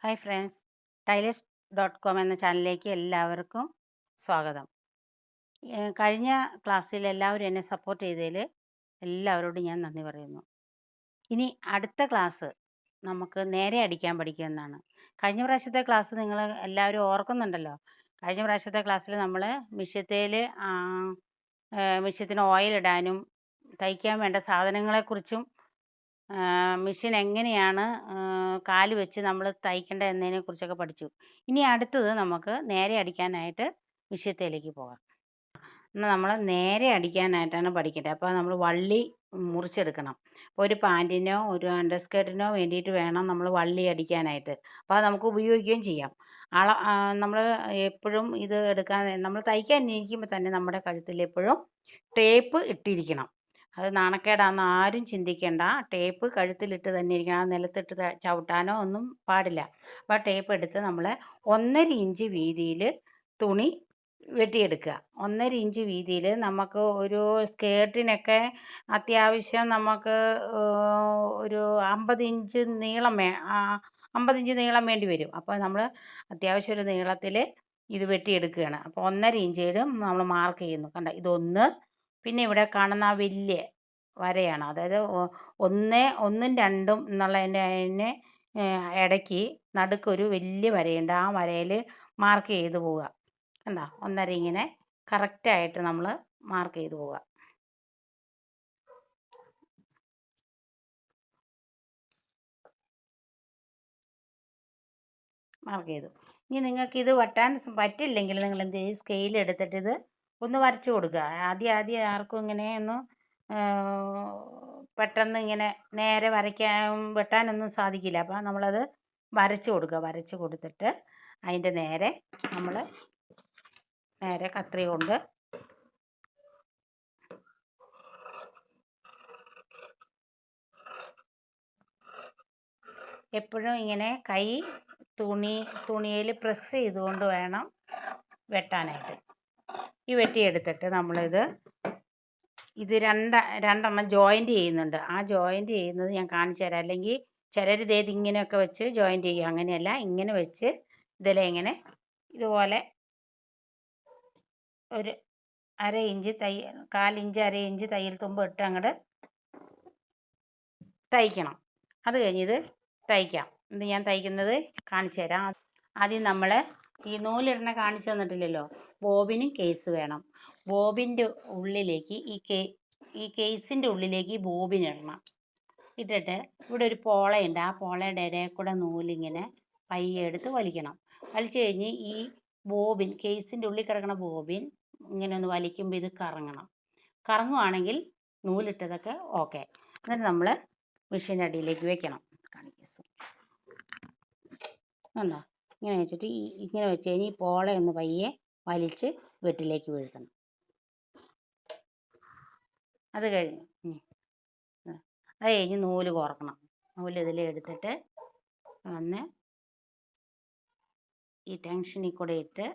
Hi friends, ടൈലേഴ്സ്.com എന്ന ചാനലിലേക്ക് എല്ലാവർക്കും സ്വാഗതം. കഴിഞ്ഞ ക്ലാസ്സിൽ എല്ലാവരും എന്നെ സപ്പോർട്ട് ചെയ്തതിൽ എല്ലാവരോടും ഞാൻ നന്ദി പറയുന്നു. ഇനി അടുത്ത ക്ലാസ് നമുക്ക് നേരെ അടിക്കാൻ പഠിക്കുമെന്നാണ്. കഴിഞ്ഞ പ്രാവശ്യത്തെ ക്ലാസ് നിങ്ങൾ എല്ലാവരും ഓർക്കുന്നുണ്ടല്ലോ. കഴിഞ്ഞ പ്രാവശ്യത്തെ ക്ലാസ്സിൽ നമ്മൾ മിഷ്യത്തിന് ഓയിൽ ഇടാനും തയ്ക്കാൻ വേണ്ട സാധനങ്ങളെക്കുറിച്ചും മെഷീൻ എങ്ങനെയാണ് കാല് വെച്ച് നമ്മൾ തയ്ക്കേണ്ടത് എന്നതിനെക്കുറിച്ചൊക്കെ പഠിച്ചു. ഇനി അടുത്തത് നമുക്ക് നേരെ അടിക്കാനായിട്ട് മിഷ്യത്തിലേക്ക് പോകാം. എന്നാൽ നമ്മൾ നേരെ അടിക്കാനായിട്ടാണ് പഠിക്കേണ്ടത്. അപ്പോൾ നമ്മൾ വള്ളി മുറിച്ചെടുക്കണം. അപ്പോൾ ഒരു പാൻറ്റിനോ ഒരു അണ്ടർ സ്കേർട്ടിനോ വേണ്ടിയിട്ട് വേണം നമ്മൾ വള്ളി അടിക്കാനായിട്ട്. അപ്പോൾ അത് നമുക്ക് ഉപയോഗിക്കുകയും ചെയ്യാം. നമ്മൾ എപ്പോഴും ഇത് നമ്മൾ തയ്ക്കാൻ ഇരിക്കുമ്പോൾ തന്നെ നമ്മുടെ കഴുത്തിൽ എപ്പോഴും ടേപ്പ് ഇട്ടിരിക്കണം. അത് നാണക്കേടാന്ന് ആരും ചിന്തിക്കേണ്ട. ടേപ്പ് കഴുത്തിലിട്ട് തന്നെ ഇരിക്കണം. ആ നിലത്തിട്ട് ചവിട്ടാനോ ഒന്നും പാടില്ല. അപ്പോൾ ടേപ്പ് എടുത്ത് നമ്മൾ 1.5 ഇഞ്ച് വീതിയിൽ തുണി വെട്ടിയെടുക്കുക. 1.5 ഇഞ്ച് വീതിയിൽ നമുക്ക് ഒരു സ്കേർട്ടിനൊക്കെ അത്യാവശ്യം നമുക്ക് ഒരു 50 ഇഞ്ച് നീളം 50 ഇഞ്ച് നീളം വേണ്ടി വരും. അപ്പോൾ നമ്മൾ അത്യാവശ്യം ഒരു നീളത്തിൽ ഇത് വെട്ടിയെടുക്കുകയാണ്. അപ്പോൾ 1.5 ഇഞ്ചിലും നമ്മൾ മാർക്ക് ചെയ്യുന്നു. കണ്ട, ഇതൊന്ന്. പിന്നെ ഇവിടെ കാണുന്ന ആ വലിയ വരയാണ്, അതായത് 1, 1, 2 എന്നുള്ളതിൻ്റെ ഇടയ്ക്ക് നടുക്കൊരു വലിയ വരയുണ്ട്. ആ വരയിൽ മാർക്ക് ചെയ്ത് പോവുക. കണ്ട, 1.5 ഇങ്ങനെ കറക്റ്റായിട്ട് നമ്മൾ മാർക്ക് ചെയ്ത് പോവുക. മാർക്ക് ചെയ്തു. ഇനി നിങ്ങൾക്ക് ഇത് വെട്ടാൻ പറ്റില്ലെങ്കിൽ നിങ്ങൾ എന്ത് ചെയ്യും, സ്കെയിൽ എടുത്തിട്ട് ഇത് ഒന്ന് വരച്ചു കൊടുക്കുക. ആദ്യം ആർക്കും ഇങ്ങനെ ഒന്ന് പെട്ടെന്ന് ഇങ്ങനെ നേരെ വെട്ടാനൊന്നും സാധിക്കില്ല. അപ്പോൾ നമ്മളത് വരച്ചു കൊടുക്കുക. വരച്ചു കൊടുത്തിട്ട് അതിൻ്റെ നേരെ നമ്മൾ കത്രി കൊണ്ട് എപ്പോഴും ഇങ്ങനെ കൈ തുണിയിൽ പ്രസ് ചെയ്തുകൊണ്ട് വേണം വെട്ടാനായിട്ട്. ഈ വെട്ടിയെടുത്തിട്ട് നമ്മളിത് രണ്ടെണ്ണം ജോയിൻ്റ് ചെയ്യുന്നുണ്ട്. ആ ജോയിൻ്റ് ചെയ്യുന്നത് ഞാൻ കാണിച്ചു തരാം. അല്ലെങ്കിൽ ചിലർ ഇങ്ങനെയൊക്കെ വെച്ച് ജോയിൻ്റ് ചെയ്യും. അങ്ങനെയല്ല, ഇങ്ങനെ വെച്ച് ഇങ്ങനെ ഇതുപോലെ ഒരു 1/2 ഇഞ്ച് 1/4 ഇഞ്ച് 1/2 ഇഞ്ച് തയ്യൽ തുമ്പ് ഇട്ട് അങ്ങോട്ട് തയ്ക്കണം. അത് കഴിഞ്ഞിത് തയ്ക്കാം. ഇത് ഞാൻ തയ്ക്കുന്നത് കാണിച്ചു തരാം. ആദ്യം നമ്മൾ ഈ നൂലിടണ കാണിച്ചു തന്നിട്ടില്ലല്ലോ. ബോബിനും കേസ് വേണം. ബോബിൻ്റെ ഉള്ളിലേക്ക് ഈ കേസിൻ്റെ ഉള്ളിലേക്ക് ബോബിൻ ഇടണം. ഇട്ടിട്ട് ഇവിടെ ഒരു പോളയുണ്ട്. ആ പോളയുടെ ഇടയിൽ കൂടെ നൂലിങ്ങനെ പയ്യെ എടുത്ത് വലിക്കണം. വലിച്ചു കഴിഞ്ഞ് ഈ ബോബിൻ, കേസിൻ്റെ ഉള്ളിൽ കിടക്കുന്ന ബോബിൻ ഇങ്ങനെ ഒന്ന് വലിക്കുമ്പോൾ ഇത് കറങ്ങുവാണെങ്കിൽ നൂലിട്ടതൊക്കെ ഓക്കെ. എന്നിട്ട് നമ്മൾ മെഷീൻ്റെ അടിയിലേക്ക് വെക്കണം. കണ്ടോ, ഇങ്ങനെ വെച്ചിട്ട് ഇങ്ങനെ വെച്ച് കഴിഞ്ഞ് ഈ പോളയൊന്ന് പയ്യെ വലിച്ച് വെട്ടിലേക്ക് വീഴ്ത്തണം. അത് കഴിഞ്ഞ് നൂല് കോർക്കണം. നൂല് ഇതിലെടുത്തിട്ട് ഒന്ന് ഈ ടെൻഷനിൽ കൂടെ ഇട്ട്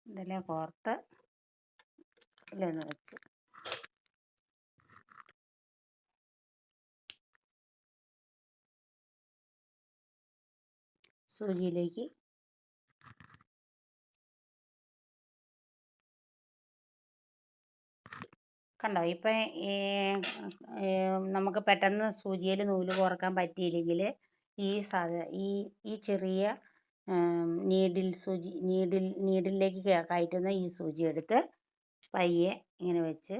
ഇതിലെ കോർത്ത് ഇതിലൊന്ന് വെച്ച് സൂചിയിലേക്ക് കണ്ടോ. ഇപ്പം നമുക്ക് പെട്ടെന്ന് സൂചിയിൽ നൂല് കോർക്കാൻ പറ്റിയില്ലെങ്കിൽ ഈ ചെറിയ നീഡിലേക്ക് കയറ്റുന്ന ഈ സൂചി എടുത്ത് പയ്യെ ഇങ്ങനെ വെച്ച്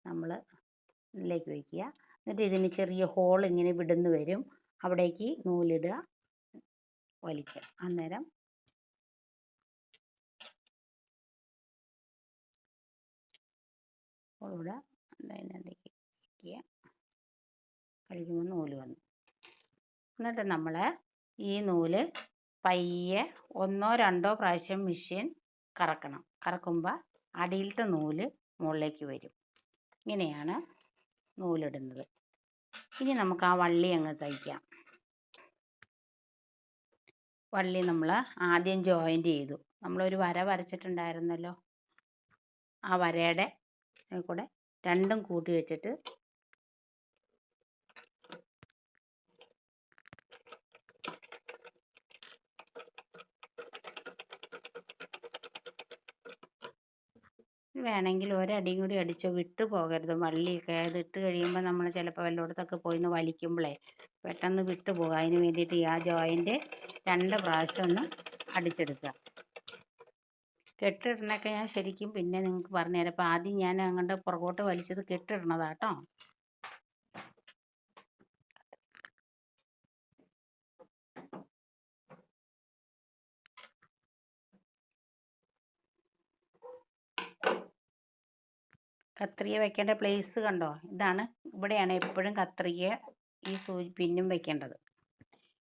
നമ്മൾ ഇതിലേക്ക് വയ്ക്കുക. എന്നിട്ട് ഇതിന് ചെറിയ ഹോൾ ഇങ്ങനെ വിടുന്നു വരും. അവിടേക്ക് നൂലിടുക, വലിക്കുക. അന്നേരം ഇവിടെ അതിനകത്തേക്ക് വയ്ക്കുക. കഴിക്കുമ്പോൾ നൂല് വന്നു. എന്നിട്ട് നമ്മൾ ഈ നൂല് പയ്യെ 1 or 2 പ്രാവശ്യം മെഷീൻ കറക്കണം. കറക്കുമ്പോൾ അടിയിലത്തെ നൂല് മുകളിലേക്ക് വരും. ഇങ്ങനെയാണ് നൂലിടുന്നത്. ഇനി നമുക്ക് ആ വള്ളി അങ്ങ് തയ്ക്കാം. വള്ളി നമ്മൾ ആദ്യം ജോയിൻ്റ് ചെയ്തു. നമ്മളൊരു വര വരച്ചിട്ടുണ്ടായിരുന്നല്ലോ, ആ വരയുടെ കൂടെ രണ്ടും കൂട്ടി വെച്ചിട്ട് വേണമെങ്കിൽ ഒരടിയും കൂടി അടിച്ചോ, വിട്ടു പോകരുത്. വള്ളിയൊക്കെ അതിട്ട് കഴിയുമ്പോൾ നമ്മൾ ചിലപ്പോൾ വല്ലയിടത്തൊക്കെ പോയി നിന്ന് വലിക്കുമ്പോഴേ പെട്ടെന്ന് വിട്ടു പോകുക. അതിന് വേണ്ടിയിട്ട് ആ ജോയിൻ്റ് 2 പ്രാവശ്യം ഒന്ന് അടിച്ചെടുക്കുക. കെട്ടിടണൊക്കെ ഞാൻ ശരിക്കും പിന്നെ നിങ്ങൾക്ക് പറഞ്ഞുതരാം. അപ്പോൾ ആദ്യം ഞാൻ അങ്ങോട്ട് പുറകോട്ട് വലിച്ചത് കെട്ടിടണതാട്ടോ. കത്രിക വെക്കേണ്ട പ്ലേസ് കണ്ടോ? ഇതാണ്, ഇവിടെയാണ് എപ്പോഴും കത്രിക ഈ സൂചി പിന്നും വെക്കേണ്ടത്.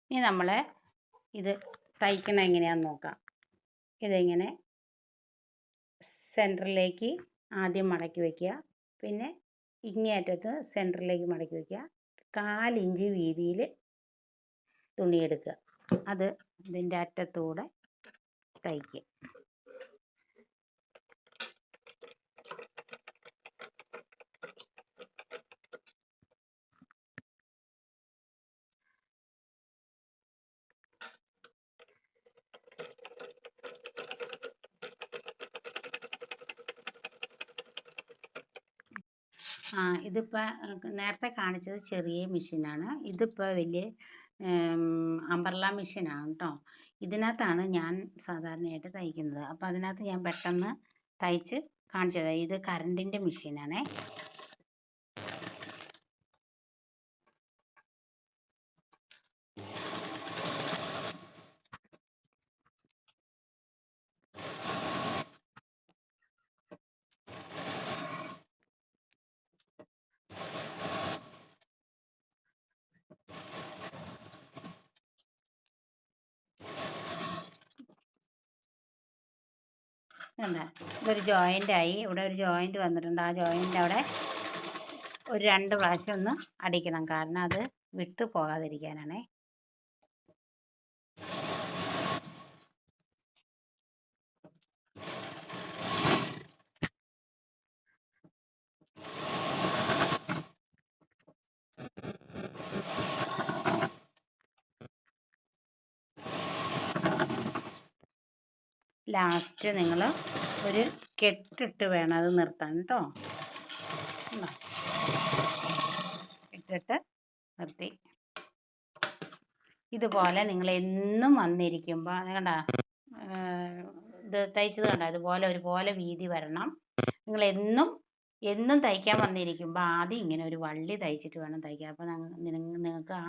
ഇനി നമ്മൾ ഇത് തയ്ക്കണം എങ്ങനെയാണെന്ന് നോക്കാം. ഇതിങ്ങനെ സെൻറ്ററിലേക്ക് ആദ്യം മടക്കി വയ്ക്കുക. പിന്നെ ഇങ്ങേയറ്റത്ത് സെൻറ്ററിലേക്ക് മടക്കി വയ്ക്കുക. 1/4 ഇഞ്ച് വീതിയിൽ തുണിയെടുക്കുക. അത് ഇതിൻ്റെ അറ്റത്തൂടെ തയ്ക്കുക. ഇതിപ്പോൾ നേരത്തെ കാണിച്ചത് ചെറിയ മെഷീനാണ്. ഇതിപ്പോൾ വലിയ അംബ്രല്ല മെഷീനാണ് കേട്ടോ. ഇതിനകത്താണ് ഞാൻ സാധാരണയായിട്ട് തയ്ക്കുന്നത്. അപ്പോൾ അതിനകത്ത് ഞാൻ പെട്ടെന്ന് തയ്ച്ച് കാണിച്ചത്. ഇത് കറണ്ടിൻ്റെ മെഷീനാണേ. എന്താ ഇതൊരു ജോയിൻ്റായി. ഇവിടെ ഒരു ജോയിൻ്റ് വന്നിട്ടുണ്ട്. ആ ജോയിൻ്റ് അവിടെ ഒരു 2 പ്രാവശ്യം ഒന്ന് അടിക്കണം. കാരണം അത് വിട്ടു പോകാതിരിക്കാനാണേ. ലാസ്റ്റ് നിങ്ങൾ ഒരു കെട്ടിട്ട് വേണം അത് നിർത്താൻ കേട്ടോ. ഇട്ടിട്ട് നിർത്തി. ഇതുപോലെ നിങ്ങൾ എന്നും വന്നിരിക്കുമ്പോൾ കണ്ട ഇത് തയ്ച്ചത് കണ്ട ഇതുപോലെ ഒരുപോലെ വീതി വരണം. നിങ്ങൾ എന്നും തയ്ക്കാൻ വന്നിരിക്കുമ്പോൾ ആദ്യം ഇങ്ങനെ ഒരു വള്ളി തയ്ച്ചിട്ട് വേണം തയ്ക്കാൻ. അപ്പോൾ നിങ്ങൾക്ക് ആ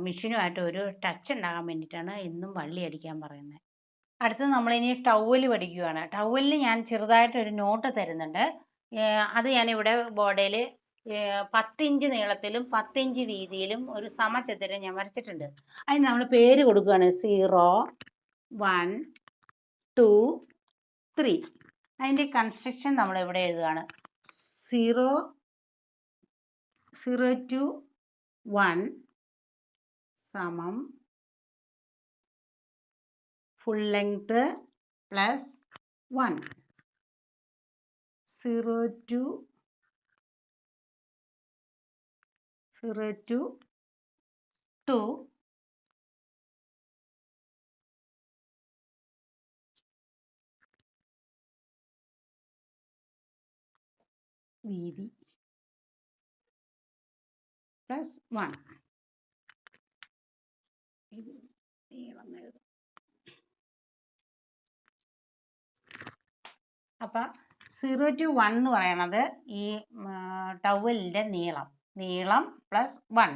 മെഷീനുമായിട്ട് ഒരു ടച്ച് ഉണ്ടാകാൻ വേണ്ടിയിട്ടാണ് എന്നും വള്ളി അടിക്കാൻ പറയുന്നത്. അടുത്തത് നമ്മളിനി ടവൽ പഠിക്കുകയാണ്. ടവലിന് ഞാൻ ചെറുതായിട്ടൊരു നോട്ട് തരുന്നുണ്ട്. അത് ഞാനിവിടെ ബോർഡിൽ 10 ഇഞ്ച് നീളത്തിലും 10 ഇഞ്ച് വീതിയിലും ഒരു സമചതുരം ഞാൻ വരച്ചിട്ടുണ്ട്. അതിന് നമ്മൾ പേര് കൊടുക്കുകയാണ് 0, 1, 2, 3. അതിൻ്റെ കൺസ്ട്രക്ഷൻ നമ്മളിവിടെ എഴുതുകയാണ്. 0 to 1 സമം full length plus 1. 0 to 2 വീതി പ്ലസ് 1. ഇത് നീളം എഴുതും. അപ്പം 0 to 1 എന്ന് പറയണത് ഈ ടവലിൻ്റെ നീളം പ്ലസ് 1.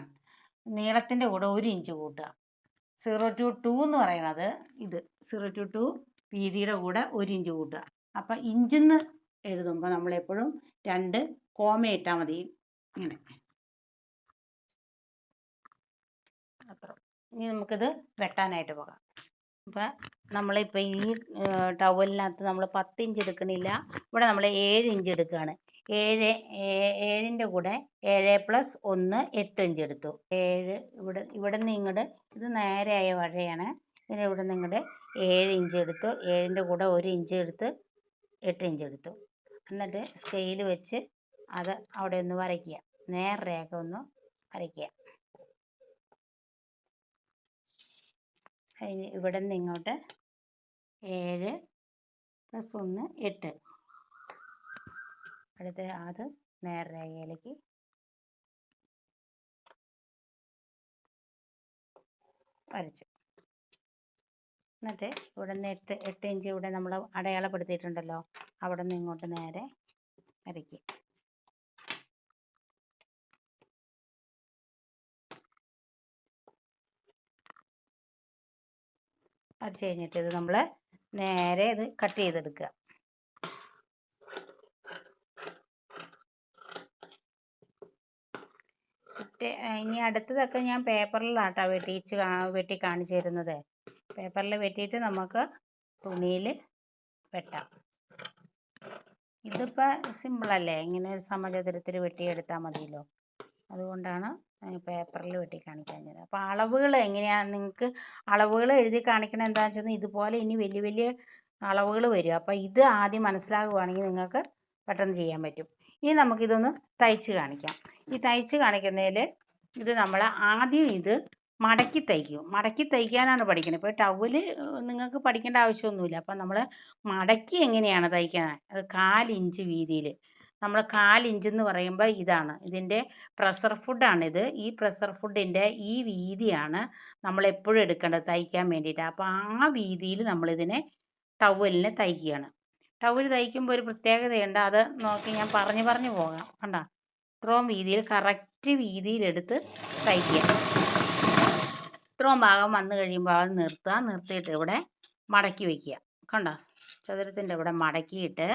നീളത്തിൻ്റെ കൂടെ 1 ഇഞ്ച് കൂട്ടുക. 0 to 2 എന്ന് പറയണത് ഇത് 0 to 2 വീതിയുടെ കൂടെ 1 ഇഞ്ച് കൂട്ടുക. അപ്പം ഇഞ്ചെന്ന് എഴുതുമ്പോൾ നമ്മളെപ്പോഴും 2 കോമ ഇട്ടാൽ മതി. ഇങ്ങനെ അത്ര. ഇനി നമുക്കിത് വെട്ടാനായിട്ട് പോകാം. അപ്പം നമ്മളിപ്പോൾ ഈ ടവലിനകത്ത് നമ്മൾ 10 ഇഞ്ച് എടുക്കണില്ല. ഇവിടെ നമ്മൾ 7 ഇഞ്ച് എടുക്കുകയാണ്. 7ൻ്റെ കൂടെ 7 + 1 8 ഇഞ്ച് എടുത്തു. 7 ഇവിടെ നിന്ന് ഇങ്ങോട്ട് ഇത് നേരെയായ വഴയാണ്. ഇതിന് ഇവിടെ നിങ്ങളുടെ 7 ഇഞ്ച് എടുത്തു, 7ൻ്റെ കൂടെ 1 ഇഞ്ച് എടുത്ത് 8 ഇഞ്ച് എടുത്തു. എന്നിട്ട് സ്കെയിൽ വെച്ച് അത് അവിടെ ഒന്ന് വരയ്ക്കുക, നേർരേഖ ഒന്ന് വരയ്ക്കുക. അതിന് ഇവിടെ നിന്ന് ഇങ്ങോട്ട് 7 + 1 8. അടുത്ത അത് നേർരേഖയിലേക്ക് വരച്ചു. എന്നിട്ട് ഇവിടെ നിന്ന് 8 ഇഞ്ച് ഇവിടെ നമ്മൾ അടയാളപ്പെടുത്തിയിട്ടുണ്ടല്ലോ, അവിടെ നിന്ന് ഇങ്ങോട്ട് നേരെ വരയ്ക്കുക. വരച്ച് കഴിഞ്ഞിട്ട് ഇത് നമ്മൾ നേരെ ഇത് കട്ട് ചെയ്തെടുക്കുക. ഇനി അടുത്തതൊക്കെ ഞാൻ പേപ്പറിലാട്ടോ വെട്ടി കാണിച്ചു തരുന്നത്. പേപ്പറിൽ വെട്ടിയിട്ട് നമുക്ക് തുണിയിൽ വെട്ടാം. ഇതിപ്പോൾ സിമ്പിളല്ലേ, ഇങ്ങനെ ഒരു സമചതുരത്തിൽ വെട്ടിയെടുത്താൽ മതിയല്ലോ. അതുകൊണ്ടാണ് പേപ്പറിൽ വെട്ടി കാണിക്കാഞ്ഞത്. അപ്പോൾ അളവുകൾ എങ്ങനെയാണ്, നിങ്ങൾക്ക് അളവുകൾ എഴുതി കാണിക്കണം എന്താണെന്ന് വെച്ചാൽ ഇതുപോലെ ഇനി വലിയ വലിയ അളവുകൾ വരും. അപ്പോൾ ഇത് ആദ്യം മനസ്സിലാകുവാണെങ്കിൽ നിങ്ങൾക്ക് പെട്ടെന്ന് ചെയ്യാൻ പറ്റും. ഇനി നമുക്കിതൊന്ന് തയ്ച്ച് കാണിക്കാം. ഈ തയ്ച്ച് കാണിക്കുന്നതിൽ ഇത് നമ്മൾ ആദ്യം ഇത് മടക്കി തയ്ക്കും. മടക്കി തയ്ക്കാനാണ് പഠിക്കുന്നത്. ഇപ്പോൾ ടവല് നിങ്ങൾക്ക് പഠിക്കേണ്ട ആവശ്യമൊന്നുമില്ല. അപ്പം നമ്മൾ മടക്കി എങ്ങനെയാണ് തയ്ക്കുന്നത്, അത് 1/4 ഇഞ്ച് വീതിയിൽ. നമ്മൾ 1/4 ഇഞ്ച് എന്ന് പറയുമ്പോൾ ഇതാണ് ഇതിൻ്റെ പ്രഷർ ഫുഡാണിത്. ഈ പ്രഷർ ഫുഡിൻ്റെ ഈ വീതിയാണ് നമ്മൾ എപ്പോഴും എടുക്കേണ്ടത് തയ്ക്കാൻ വേണ്ടിയിട്ട്. അപ്പോൾ ആ വീതിയിൽ നമ്മളിതിനെ ടവലിനെ തയ്ക്കുകയാണ്. ടവൽ തയ്ക്കുമ്പോൾ ഒരു പ്രത്യേകതയുണ്ട്, അത് നോക്കി ഞാൻ പറഞ്ഞു പോകാം. കണ്ടോ, ഇത്രയും വീതിയിൽ കറക്റ്റ് വീതിയിലെടുത്ത് തയ്ക്കുക. ഇത്രയും ഭാഗം വന്നു കഴിയുമ്പോൾ അത് നിർത്തുക. നിർത്തിയിട്ട് ഇവിടെ മടക്കി വയ്ക്കുക. കണ്ടോ, ചതുരത്തിൻ്റെ ഇവിടെ മടക്കിയിട്ട്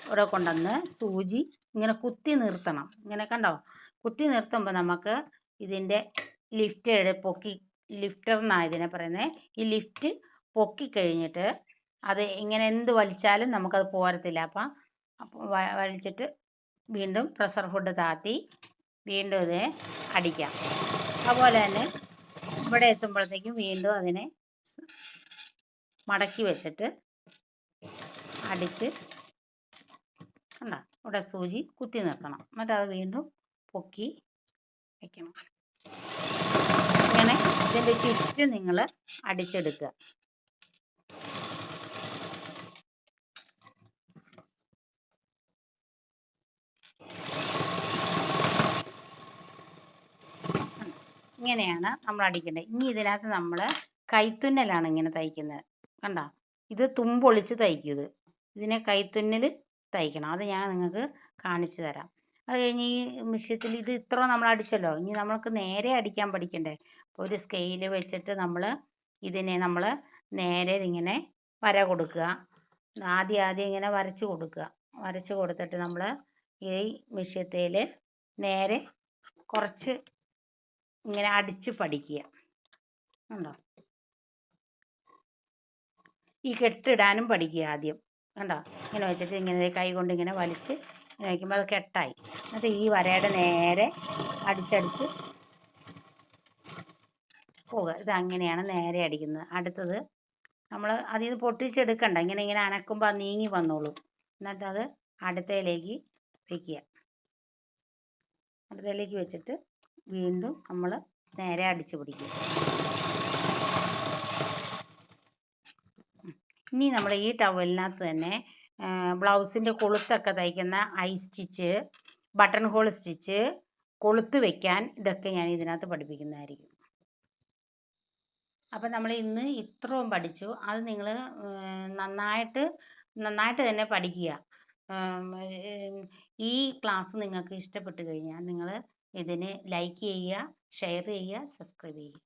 ഇവിടെ കൊണ്ടുവന്ന് സൂചി ഇങ്ങനെ കുത്തി നിർത്തണം. ഇങ്ങനെ കണ്ടോ, കുത്തി നിർത്തുമ്പോൾ നമുക്ക് ഇതിൻ്റെ ലിഫ്റ്റർ എന്നാണ് ഇതിനെ പറയുന്നത്. ഈ ലിഫ്റ്റ് പൊക്കി കഴിഞ്ഞിട്ട് അത് ഇങ്ങനെ എന്ത് വലിച്ചാലും നമുക്കത് പോരത്തില്ല. അപ്പം വലിച്ചിട്ട് വീണ്ടും പ്രഷർ ഫുഡ് താത്തി വീണ്ടും ഇതിനെ അടിക്കാം. അതുപോലെ തന്നെ ഇവിടെ എത്തുമ്പോഴത്തേക്കും വീണ്ടും അതിനെ മടക്കി വെച്ചിട്ട് അടിച്ച് കണ്ടോ, ഇവിടെ സൂചി കുത്തി നിർത്തണം. എന്നിട്ട് അത് വീണ്ടും പൊക്കി വയ്ക്കണം. ഇങ്ങനെ ഇതിൻ്റെ ചുറ്റും നിങ്ങൾ അടിച്ചെടുക്കുക. ഇങ്ങനെയാണ് നമ്മൾ അടിക്കേണ്ടത്. ഇനി ഇതിനകത്ത് നമ്മൾ കൈത്തുന്നലാണ് ഇങ്ങനെ തയ്ക്കുന്നത്. കണ്ടോ, ഇത് തുമ്പൊളിച്ച് തയ്ക്കും. ഇതിനെ കൈത്തുന്നൽ തയ്ക്കണം. അത് ഞാൻ നിങ്ങൾക്ക് കാണിച്ചു തരാം. അത് കഴിഞ്ഞ് ഈ മിഷ്യത്തിൽ ഇത് ഇത്ര നമ്മൾ അടിച്ചല്ലോ, ഇനി നമ്മൾക്ക് നേരെ അടിക്കാൻ പഠിക്കണ്ടേ. അപ്പോൾ ഒരു സ്കെയിൽ വെച്ചിട്ട് ഇതിനെ നമ്മൾ നേരെ ഇങ്ങനെ വര കൊടുക്കുക. ആദ്യം ഇങ്ങനെ വരച്ച് കൊടുക്കുക. വരച്ച് കൊടുത്തിട്ട് നമ്മൾ ഈ മിഷ്യത്തിൽ നേരെ കുറച്ച് ഇങ്ങനെ അടിച്ച് പഠിക്കുക. കണ്ടോ, ഈ കെട്ടിടാനും പഠിക്കുക ആദ്യം. കണ്ടോ, ഇങ്ങനെ വെച്ചിട്ട് ഇങ്ങനെ കൈ കൊണ്ട് ഇങ്ങനെ വലിച്ച് ഇങ്ങനെ വയ്ക്കുമ്പോൾ അത് കെട്ടായി. എന്നിട്ട് ഈ വരയുടെ നേരെ അടിച്ചടിച്ച് പോവുക. ഇതങ്ങനെയാണ് നേരെ അടിക്കുന്നത്. അടുത്തത് നമ്മൾ അതിൽ നിന്ന് പൊട്ടിച്ചെടുക്കണ്ട, ഇങ്ങനെ അനക്കുമ്പോൾ അത് നീങ്ങി വന്നോളൂ. എന്നിട്ടത് അടുത്തയിലേക്ക് വയ്ക്കുക. അടുത്തയിലേക്ക് വെച്ചിട്ട് വീണ്ടും നമ്മൾ നേരെ അടിച്ച് പിടിക്കുക. ഇനി നമ്മൾ ഈ ടവലിനകത്ത് തന്നെ ബ്ലൗസിൻ്റെ കൊളുത്തൊക്കെ തയ്ക്കുന്ന eye stitch, button hole stitch, കൊളുത്ത് വയ്ക്കാൻ, ഇതൊക്കെ ഞാൻ ഇതിനകത്ത് പഠിപ്പിക്കുന്നതായിരിക്കും. അപ്പം നമ്മൾ ഇന്ന് ഇത്രയും പഠിച്ചു. അത് നിങ്ങൾ നന്നായിട്ട് തന്നെ പഠിക്കുക. ഈ ക്ലാസ് നിങ്ങൾക്ക് ഇഷ്ടപ്പെട്ട് കഴിഞ്ഞാൽ നിങ്ങൾ ഇതിനെ ലൈക്ക് ചെയ്യുക, ഷെയർ ചെയ്യുക, സബ്സ്ക്രൈബ് ചെയ്യുക.